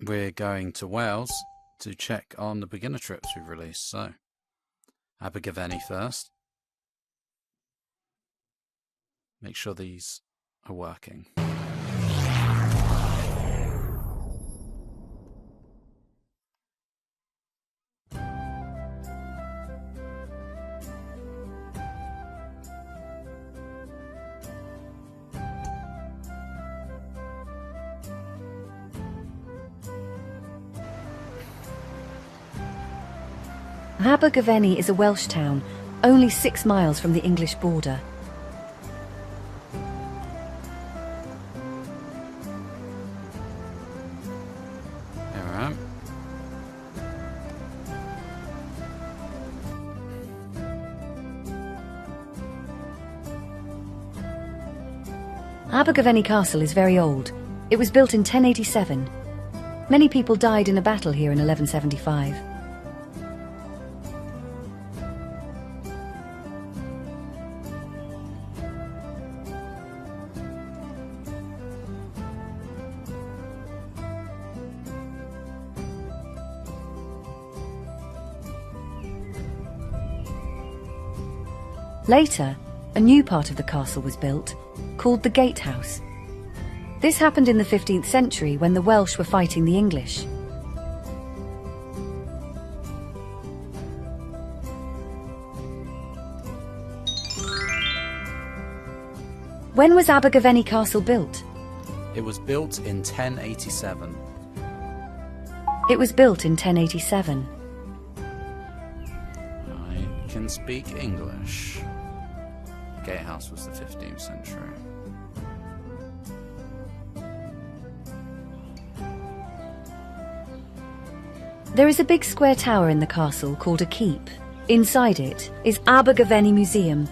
we're going to Wales to check on the beginner trips we've released. So, Abergavenny first. Make sure these are working. Abergavenny is a Welsh town, only 6 miles from the English border. There we are. Abergavenny Castle is very old. It was built in 1087. Many people died in a battle here in 1175. Later, a new part of the castle was built, called the Gatehouse. This happened in the 15th century when the Welsh were fighting the English. When was Abergavenny Castle built? It was built in 1087. It was built in 1087. I can speak English. Gatehouse was the 15th century. There is a big square tower in the castle called a keep. Inside it is Abergavenny Museum.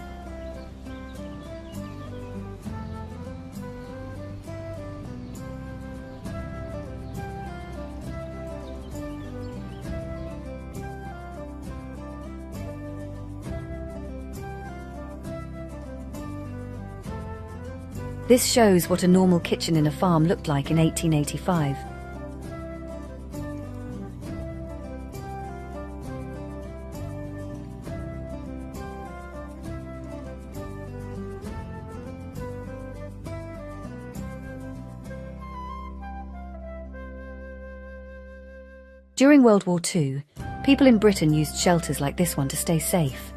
This shows what a normal kitchen in a farm looked like in 1885. During World War II, people in Britain used shelters like this one to stay safe.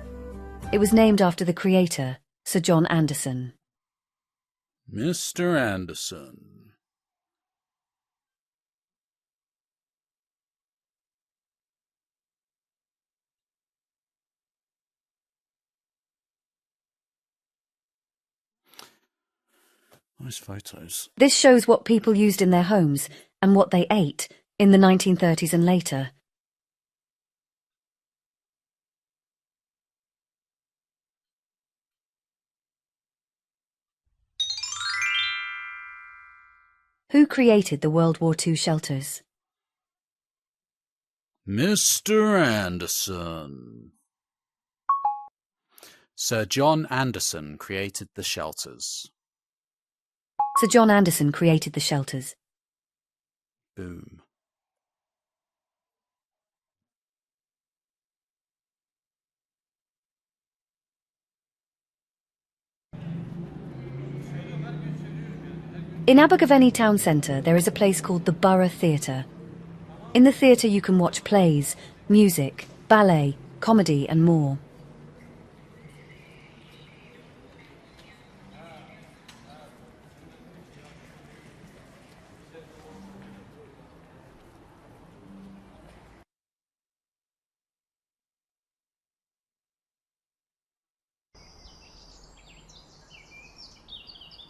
It was named after the creator, Sir John Anderson. Mr. Anderson. Nice photos. This shows what people used in their homes and what they ate in the 1930s and later. Who created the World War II shelters? Mr. Anderson. Sir John Anderson created the shelters. Sir John Anderson created the shelters. Boom. In Abergavenny town centre, there is a place called the Borough Theatre. In the theatre you can watch plays, music, ballet, comedy and more.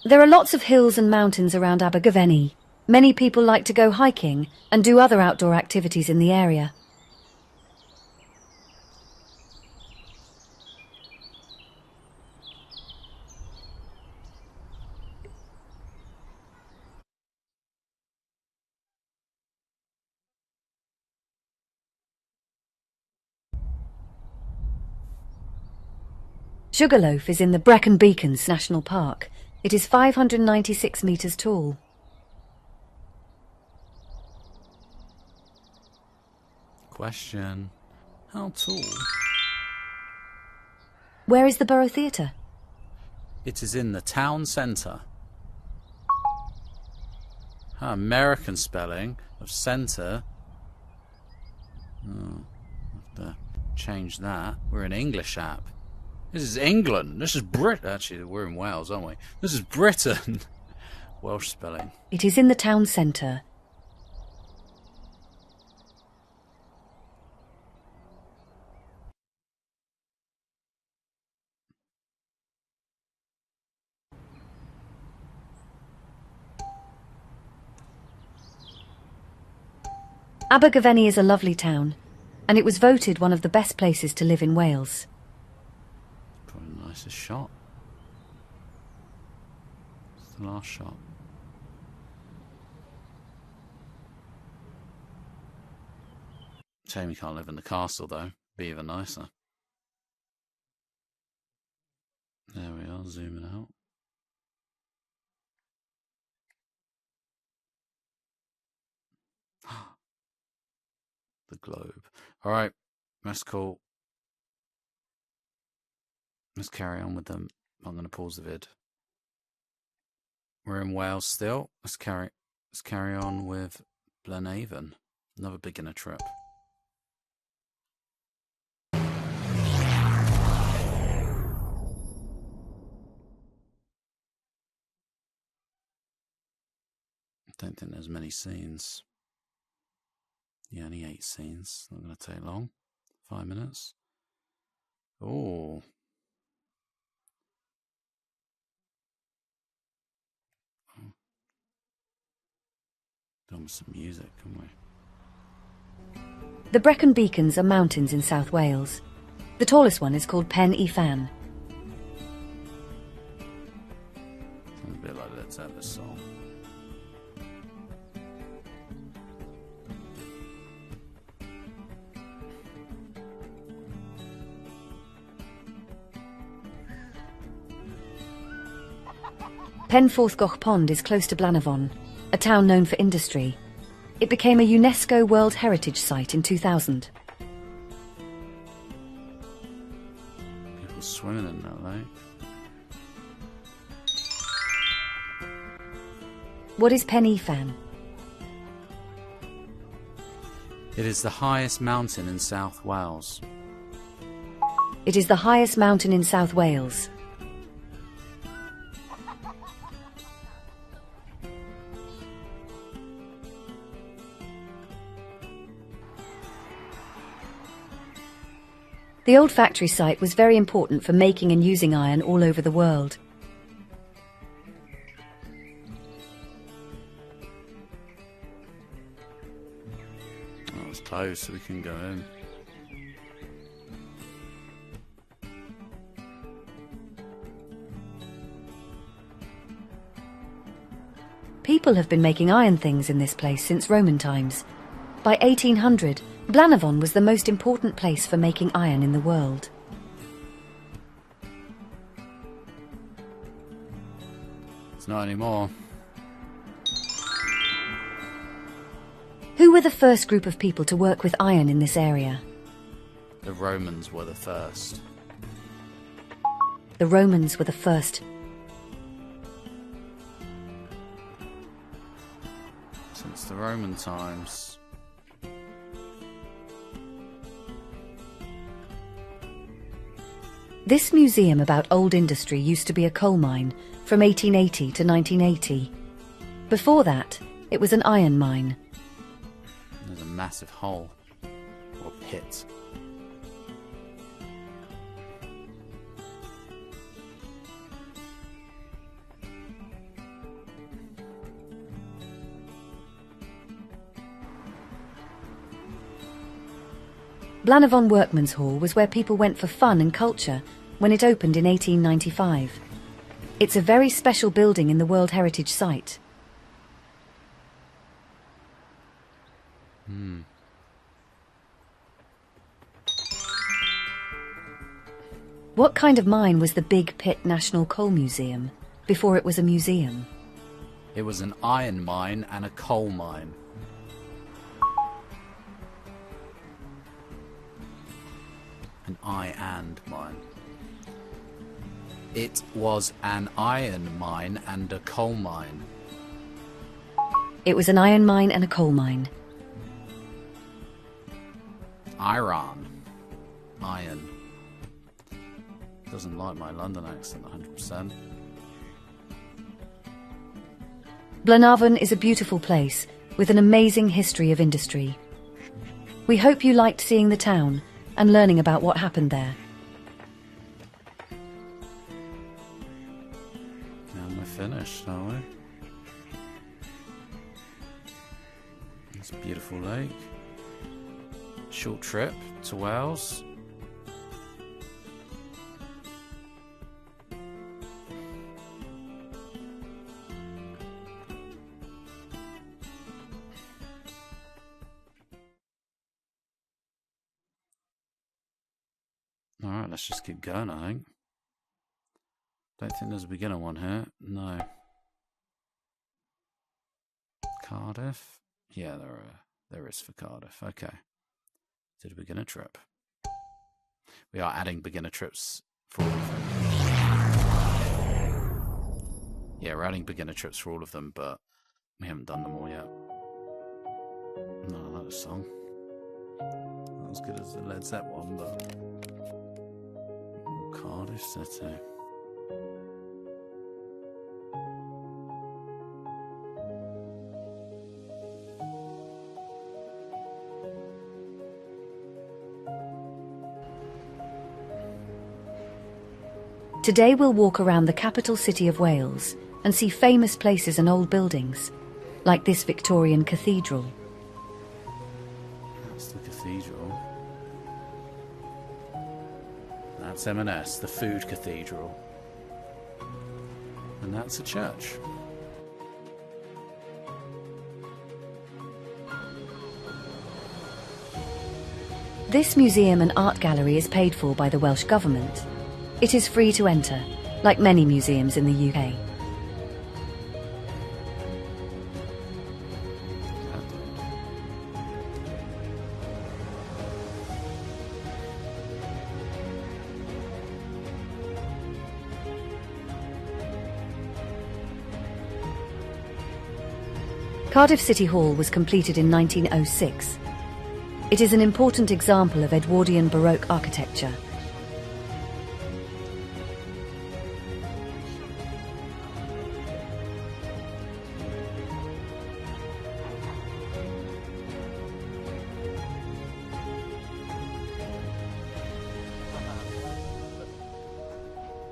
There are lots of hills and mountains around Abergavenny. Many people like to go hiking and do other outdoor activities in the area. Sugarloaf is in the Brecon Beacons National Park. It is 596 metres tall. question. How tall? Where is the Borough Theatre? It is in the town centre. American spelling of centre. Oh, I have to change that. We're an English app. This is England. This is Britain. Actually, we're in Wales, aren't we? This is Britain. Welsh spelling. It is in the town centre. Abergavenny is a lovely town, and it was voted one of the best places to live in Wales. Probably the nicest shot. It's the last shot. Shame you can't live in the castle, though. Be even nicer. There we are, zooming out. The globe. Alright, that's cool. Let's carry on with them. I'm going to pause the vid. We're in Wales still. Let's carry on with Blaenavon. Another beginner trip. I don't think there's many scenes. Yeah, only 8 scenes. Not going to take long. 5 minutes. Oh. Done with some music, can we? The Brecon Beacons are mountains in South Wales. The tallest one is called Pen y Fan. Sounds a bit like Let's Have This song. Penforthgoch Pond is close to Blaenavon, a town known for industry. It became a UNESCO World Heritage Site in 2000. People swimming in that lake. What is Pen y Fan? It is the highest mountain in South Wales. It is the highest mountain in South Wales. The old factory site was very important for making and using iron all over the world. Oh, it's closed, so we can go in. People have been making iron things in this place since Roman times. By 1800, Blaenavon was the most important place for making iron in the world. It's not anymore. Who were the first group of people to work with iron in this area? The Romans were the first. The Romans were the first. Since the Roman times. This museum about old industry used to be a coal mine from 1880 to 1980. Before that, it was an iron mine. There's a massive hole, or pit. Blaenavon Workmen's Hall was where people went for fun and culture when it opened in 1895. It's a very special building in the World Heritage Site. What kind of mine was the Big Pit National Coal Museum before it was a museum? It was an iron mine and a coal mine. and mine. It was an iron mine and a coal mine. It was an iron mine and a coal mine. Iron. Iron. Doesn't like my London accent 100%. Blaenavon is a beautiful place with an amazing history of industry. We hope you liked seeing the town and learning about what happened there. And we're finished, aren't we? It's a beautiful lake. Short trip to Wales. Alright, let's just keep going, I think. Don't think there's a beginner one here. No. Cardiff? Yeah, there is for Cardiff. Okay. Did a beginner trip. We are adding beginner trips for all of them. Yeah, we're adding beginner trips for all of them, but we haven't done them all yet. No, I like the song. Not as good as the Led Zepp one, but... Cardiff City. Today we'll walk around the capital city of Wales and see famous places and old buildings, like this Victorian cathedral. That's the cathedral. That's M&S, the food cathedral. And that's a church. This museum and art gallery is paid for by the Welsh Government. It is free to enter, like many museums in the UK. Cardiff City Hall was completed in 1906. It is an important example of Edwardian Baroque architecture.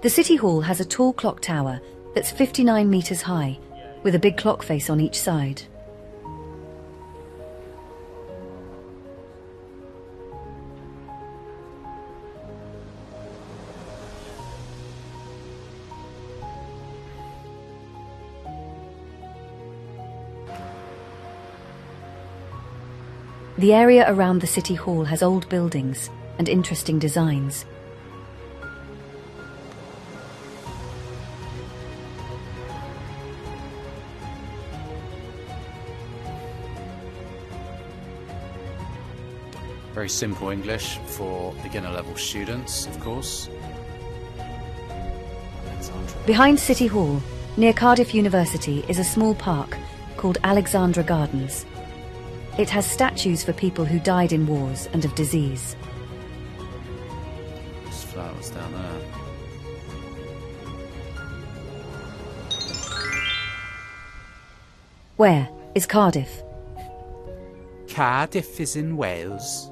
The City Hall has a tall clock tower that's 59 metres high, with a big clock face on each side. The area around the City Hall has old buildings and interesting designs. Very simple English for beginner level students, of course. Behind City Hall, near Cardiff University, is a small park called Alexandra Gardens. It has statues for people who died in wars and of disease. There's flowers down there. Where is Cardiff? Cardiff is in Wales.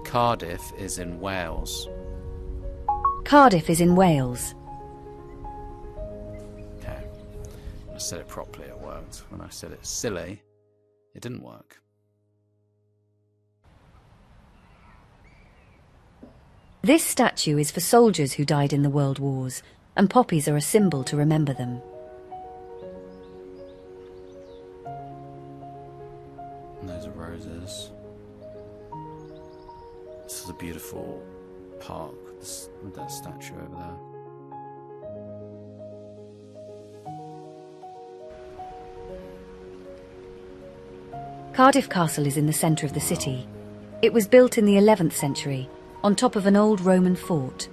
Cardiff is in Wales. Cardiff is in Wales. Okay. When I said it properly, it worked. When I said it silly, it didn't work. This statue is for soldiers who died in the world wars, and poppies are a symbol to remember them. And those are roses. This is a beautiful park with that statue over there. Cardiff Castle is in the centre of the city. It was built in the 11th century, on top of an old Roman fort.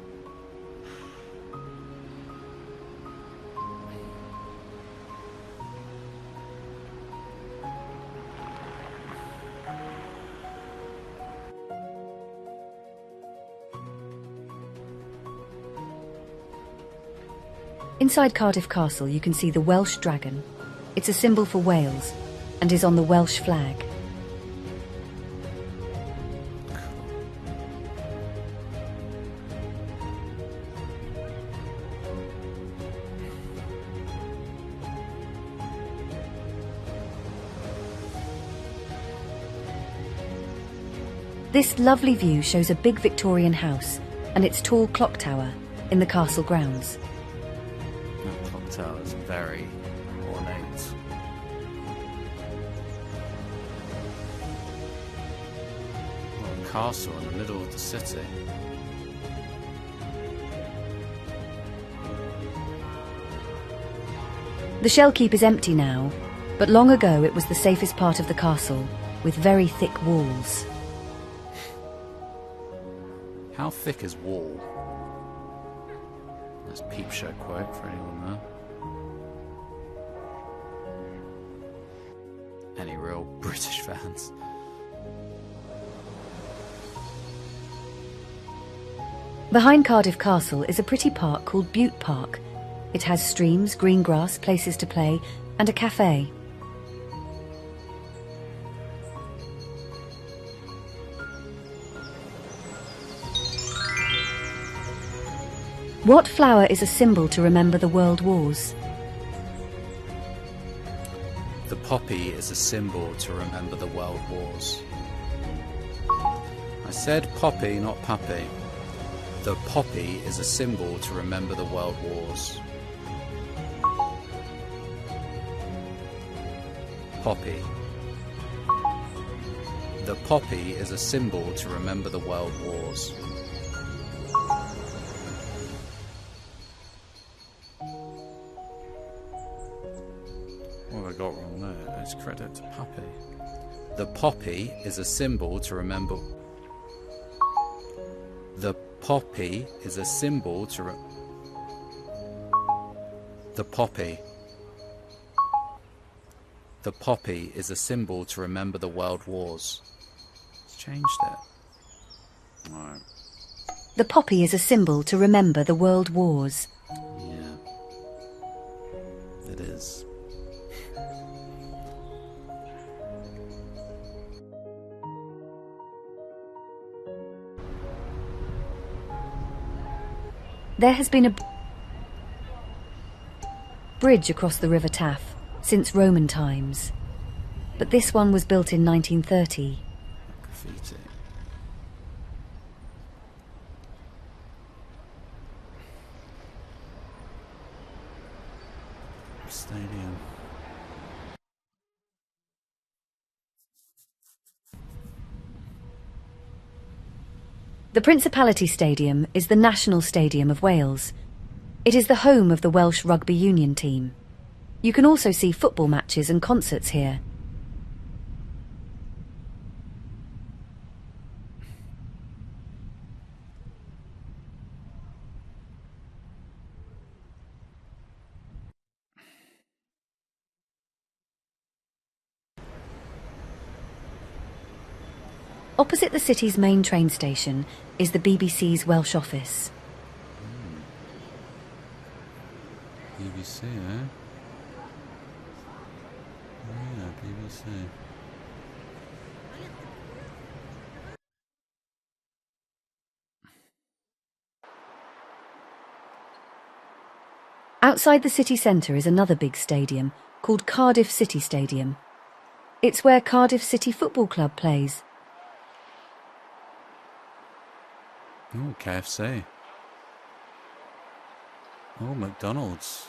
Inside Cardiff Castle you can see the Welsh dragon. It's a symbol for Wales and is on the Welsh flag. This lovely view shows a big Victorian house and its tall clock tower in the castle grounds. That clock tower is very ornate. What a castle in the middle of the city. The shell keep is empty now, but long ago it was the safest part of the castle, with very thick walls. How thick is wall? That's peep show quote for anyone there. Any real British fans? Behind Cardiff Castle is a pretty park called Bute Park. It has streams, green grass, places to play, and a cafe. What flower is a symbol to remember the world wars? The poppy is a symbol to remember the world wars. I said poppy, not puppy. The poppy is a symbol to remember the world wars. Poppy. The poppy is a symbol to remember the world wars. What have I got wrong there? It's credit to puppy. The poppy is a symbol to remember. The poppy is a symbol to The poppy. The poppy is a symbol to remember the world wars. It's changed it. Alright. The poppy is a symbol to remember the world wars. Yeah. It is. There has been a bridge across the River Taff since Roman times, but this one was built in 1930. Graffiti. Stadium. The Principality Stadium is the national stadium of Wales. It is the home of the Welsh Rugby Union team. You can also see football matches and concerts here. Opposite the city's main train station is the BBC's Welsh office. BBC, eh? Oh yeah, BBC. Outside the city centre is another big stadium called Cardiff City Stadium. It's where Cardiff City Football Club plays. Oh, KFC. Oh, McDonald's.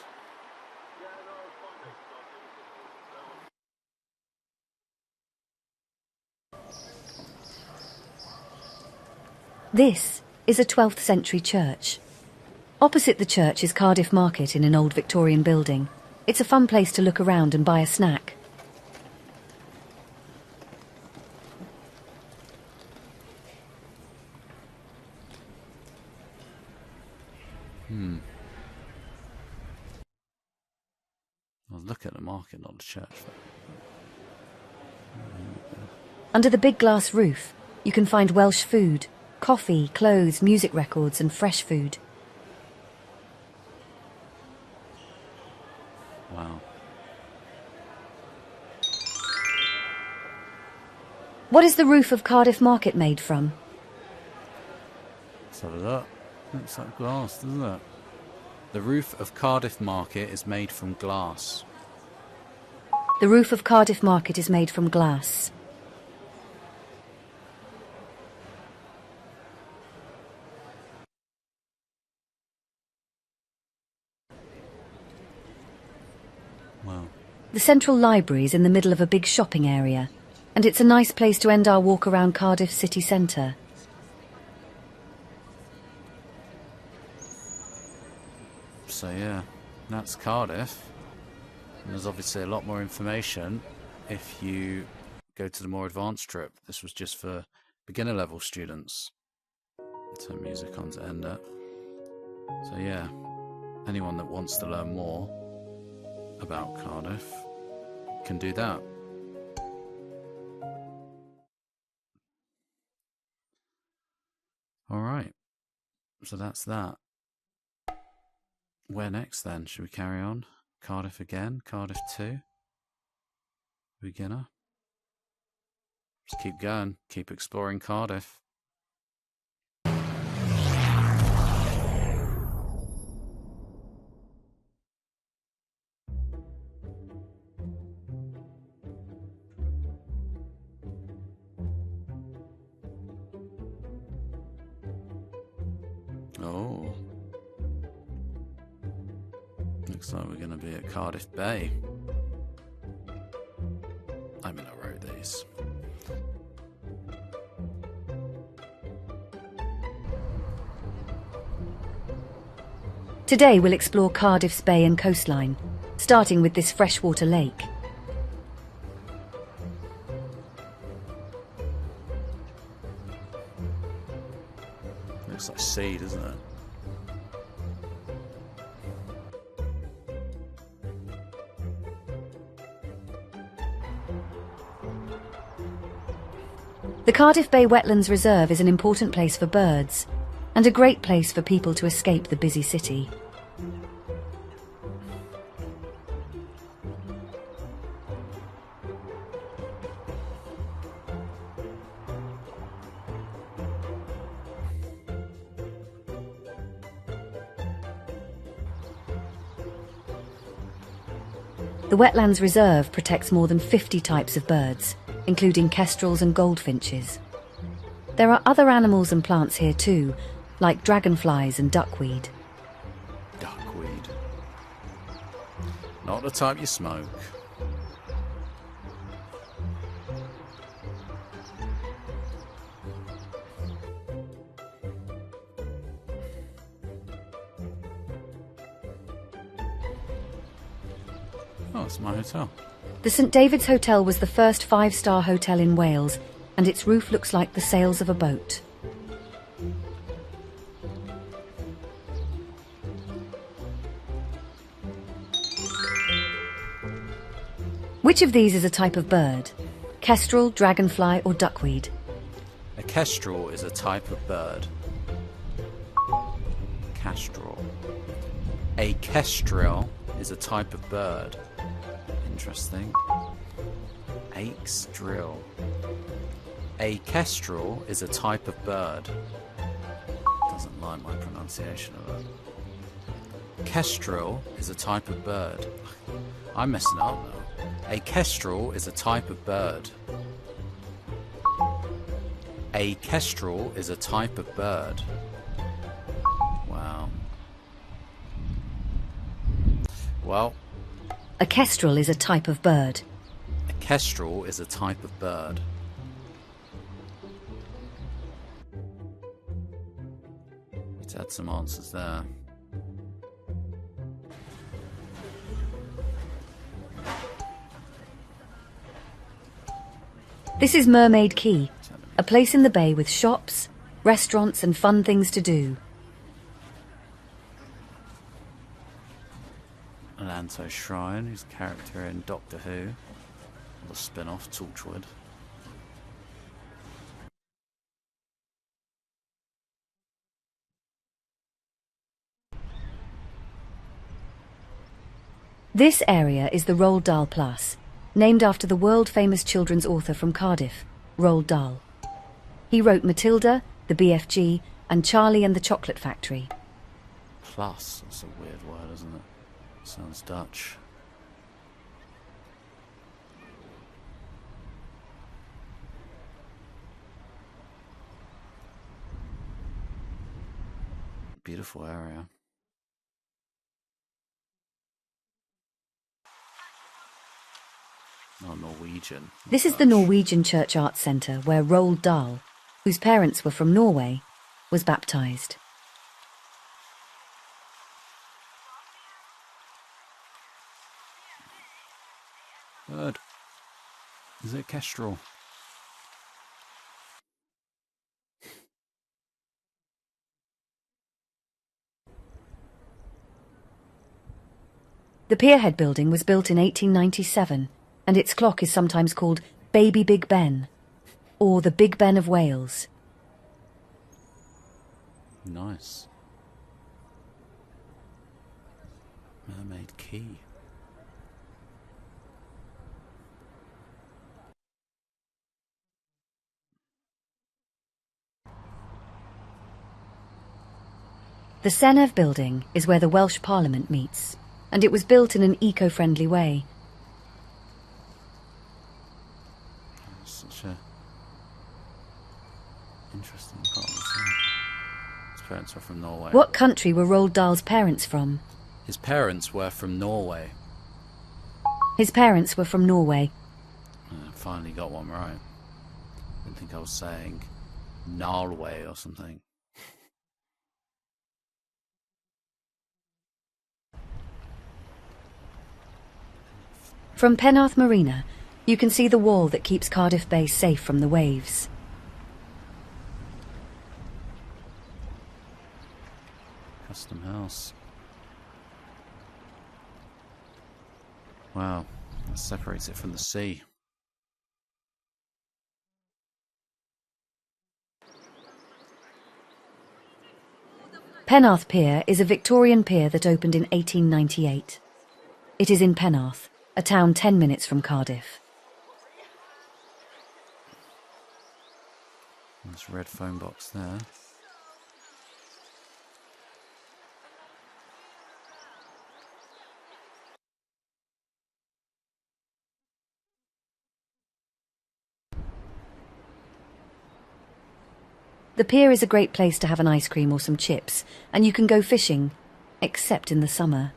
This is a 12th century church. Opposite the church is Cardiff Market in an old Victorian building. It's a fun place to look around and buy a snack. the church. Under the big glass roof, you can find Welsh food, coffee, clothes, music records and fresh food. Wow. What is the roof of Cardiff Market made from? Let's have a look. Looks like glass, doesn't it? The roof of Cardiff Market is made from glass. The roof of Cardiff Market is made from glass. Wow. The Central Library is in the middle of a big shopping area, and it's a nice place to end our walk around Cardiff city centre. So yeah, that's Cardiff. And there's obviously a lot more information if you go to the more advanced trip. This was just for beginner level students. Turn music on to end it. So yeah, anyone that wants to learn more about Cardiff can do that. Alright, so that's that. Where next then? Should we carry on? Cardiff again? Cardiff 2? Beginner? Just keep going, keep exploring Cardiff. Oh. Looks like we're going to be at Cardiff Bay. I mean, I wrote these. Today we'll explore Cardiff's bay and coastline, starting with this freshwater lake. Looks like sea, doesn't it? The Cardiff Bay Wetlands Reserve is an important place for birds, and a great place for people to escape the busy city. The Wetlands Reserve protects more than 50 types of birds, including kestrels and goldfinches. There are other animals and plants here too, like dragonflies and duckweed. Duckweed. Not the type you smoke. Oh, it's my hotel. The St David's Hotel was the first five-star hotel in Wales, and its roof looks like the sails of a boat. Which of these is a type of bird? Kestrel, dragonfly or duckweed? A kestrel is a type of bird. Kestrel. A kestrel is a type of bird. Interesting. Akestrel. A kestrel is a type of bird. Doesn't like my pronunciation of it. Kestrel is a type of bird. I'm messing up though. A kestrel is a type of bird. A kestrel is a type of bird. Wow. Well, A kestrel is a type of bird. a kestrel is a type of bird. Let's add some answers there. This is Mermaid Quay, a place in the bay with shops, restaurants and fun things to do. And Santo Shrine, who's a character in Doctor Who, the spin-off Torchwood. This area is the Roald Dahl Plus, named after the world-famous children's author from Cardiff, Roald Dahl. He wrote Matilda, the BFG, and Charlie and the Chocolate Factory. Plus, that's a weird word, isn't it? Sounds Dutch. Beautiful area. Not Norwegian. This is the Norwegian Church Arts Centre where Roald Dahl, whose parents were from Norway, was baptised. Bird. Is it kestrel? The Pierhead building was built in 1897, and its clock is sometimes called Baby Big Ben, or the Big Ben of Wales. Nice. Mermaid Key. The Senedd building is where the Welsh Parliament meets, and it was built in an eco-friendly way. Such a interesting part of the town. His parents were from Norway. What country were Roald Dahl's parents from? His parents were from Norway. His parents were from Norway. Finally got one right. I didn't think I was saying Norway or something. From Penarth Marina, you can see the wall that keeps Cardiff Bay safe from the waves. Custom house. Wow, that separates it from the sea. Penarth Pier is a Victorian pier that opened in 1898. It is in Penarth, a town 10 minutes from Cardiff. There's a red phone box there. The pier is a great place to have an ice cream or some chips, and you can go fishing, except in the summer.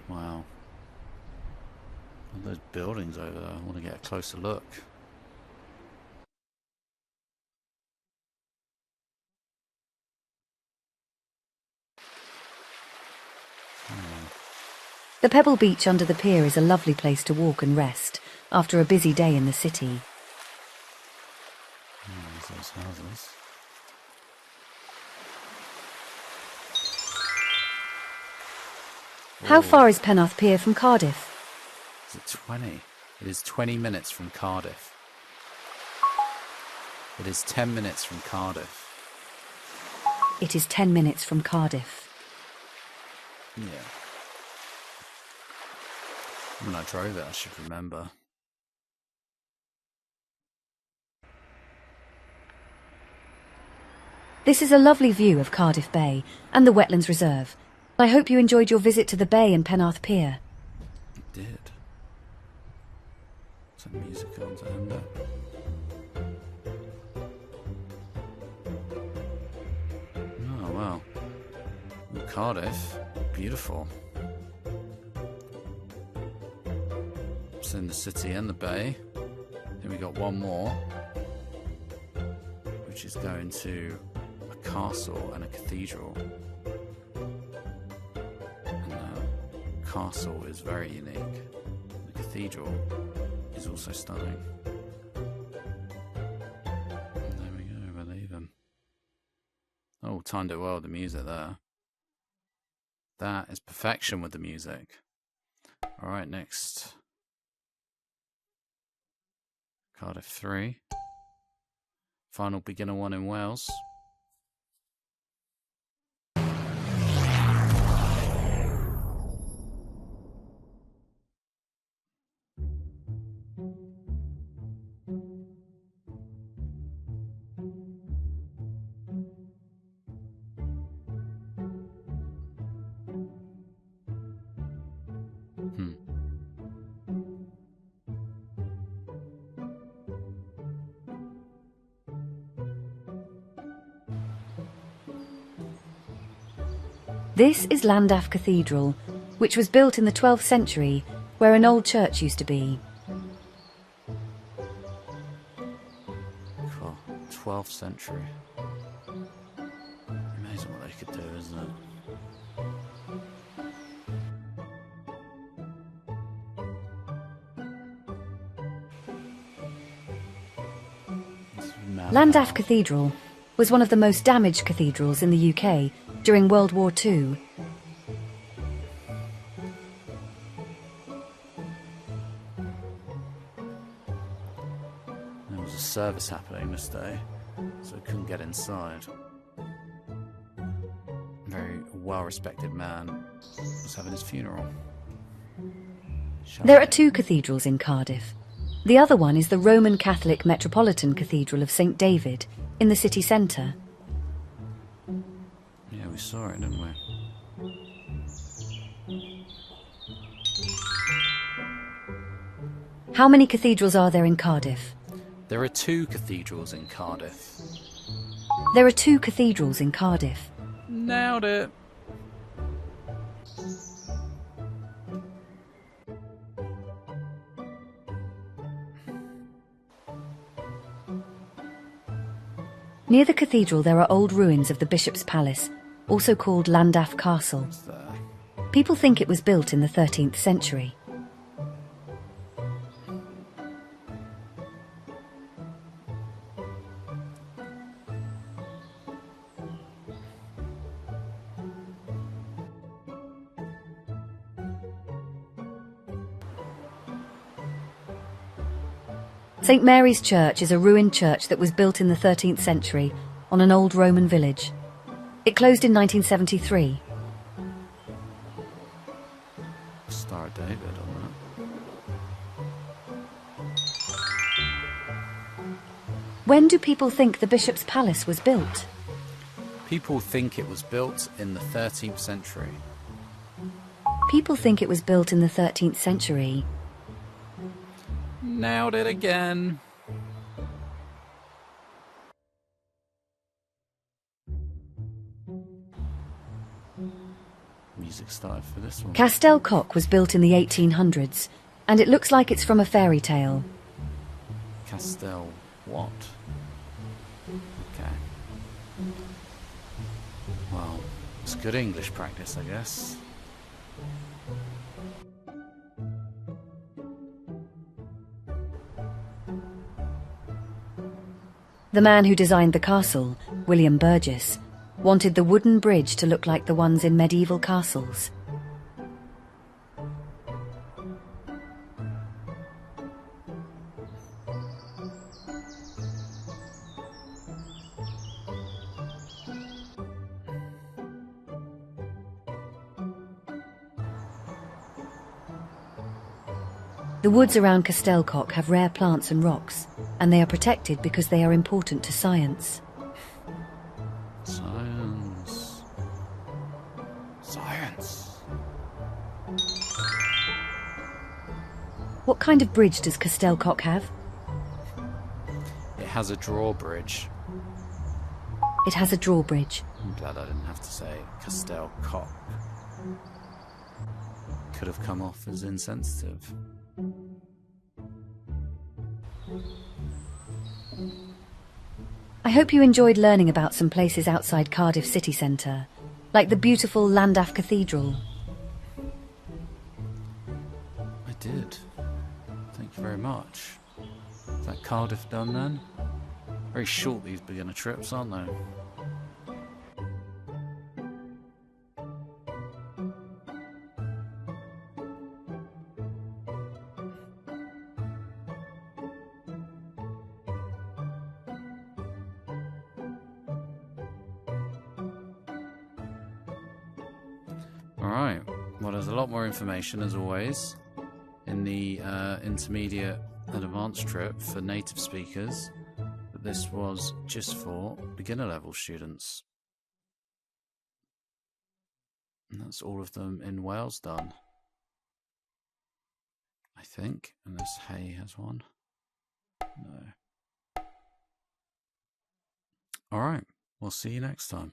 Wow. All those buildings over there, I want to get a closer look. The pebble beach under the pier is a lovely place to walk and rest after a busy day in the city. There's those houses. How far is Penarth Pier from Cardiff? Is it 20? It is 20 minutes from Cardiff. It is 10 minutes from Cardiff. It is 10 minutes from Cardiff. Yeah. When I drove it, I should remember. This is a lovely view of Cardiff Bay and the Wetlands Reserve. I hope you enjoyed your visit to the bay and Penarth Pier. It did. Some music on to end up. Oh, wow. Well, Cardiff, beautiful. It's in the city and the bay. Then we got one more, which is going to a castle and a cathedral. And the castle is very unique. The cathedral is also stunning. And there we go, we'll leave them. Oh, timed it well with the music there. That is perfection with the music. Alright, next. Cardiff 3. Final beginner one in Wales. This is Llandaff Cathedral, which was built in the 12th century, where an old church used to be. Cool. 12th century. Amazing what they could do, isn't it? Llandaff Cathedral was one of the most damaged cathedrals in the UK during World War II. There was a service happening this day, so I couldn't get inside. A very well-respected man was having his funeral. There are two cathedrals in Cardiff. The other one is the Roman Catholic Metropolitan Cathedral of St David in the city centre. Yeah, we saw it, didn't we? How many cathedrals are there in Cardiff? There are two cathedrals in Cardiff. There are two cathedrals in Cardiff. Nailed it! Near the cathedral there are old ruins of the Bishop's Palace, also called Llandaff Castle. What's there? People think it was built in the 13th century. St Mary's Church is a ruined church that was built in the 13th century on an old Roman village. It closed in 1973. Star of David on that. When do people think the Bishop's Palace was built? People think it was built in the 13th century. People think it was built in the 13th century. Nailed it again. Music started for this one. Castell Coch was built in the 1800s, and it looks like it's from a fairy tale. Castell what? Okay. Well, it's good English practice, I guess. The man who designed the castle, William Burgess, wanted the wooden bridge to look like the ones in medieval castles. The woods around Castell Coch have rare plants and rocks, and they are protected because they are important to science. Science. Science. What kind of bridge does Castell Coch have? It has a drawbridge. It has a drawbridge. I'm glad I didn't have to say Castell Coch. Could have come off as insensitive. I hope you enjoyed learning about some places outside Cardiff city centre, like the beautiful Llandaff Cathedral. I did. Thank you very much. Is that Cardiff done then? Very short, these beginner trips, aren't they? Alright, well there's a lot more information as always in the intermediate and advanced trip for native speakers, but this was just for beginner level students. And that's all of them in Wales done, I think, unless Hay has one. No. Alright, we'll see you next time.